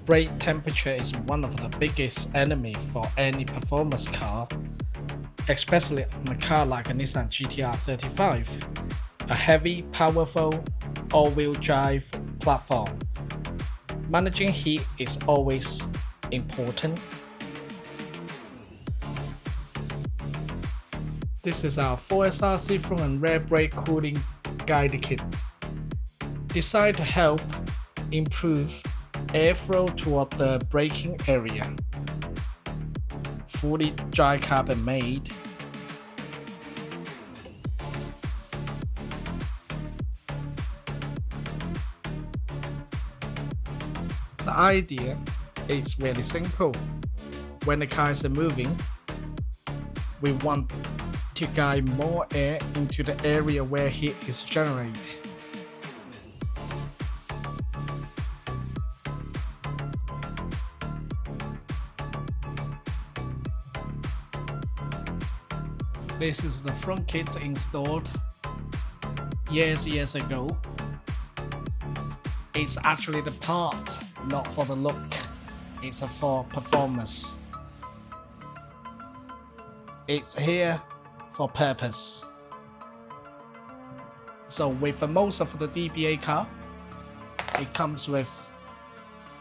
Brake temperature is one of the biggest enemy for any performance car, especially on a car like a Nissan GT-R R35, a heavy, powerful, all-wheel drive platform. Managing heat is always important. This is our 4SRC front and rear brake cooling guide kit, designed to help improve airflow toward the braking area. Fully dry carbon made. The idea is really simple. When the car is moving, we want to guide more air into the area where heat is generated. This is the front kit installed years ago. It's actually the part, not for the look. It's for performance. It's here for purpose. So with most of the DBA car, it comes with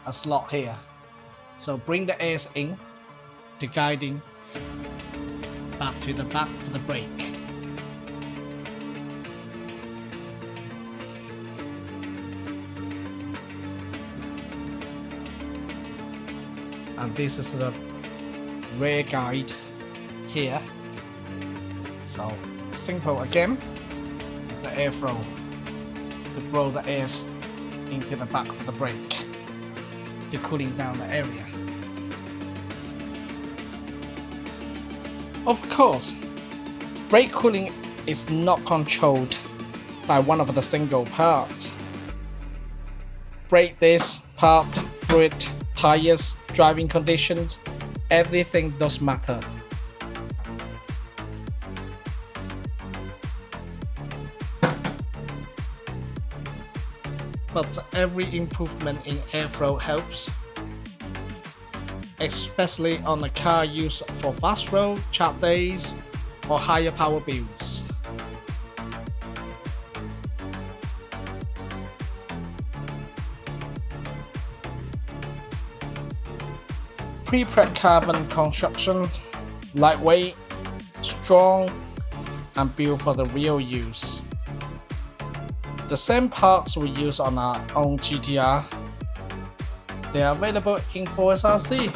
a slot here. So bring the airs in to guiding back to the back of the brake. And this is the rear guide here. So simple again, it's the airflow to blow the airs into the back of the brake to cooling down the area. Of course, brake cooling is not controlled by one of the single parts. Brake disc, part, fluid, tires, driving conditions, everything does matter. But every improvement in airflow helps, especially on a car used for fast road, track days, or higher power builds. Prepreg carbon construction, lightweight, strong, and built for the real use. The same parts we use on our own GT-R, they are available in 4SRC.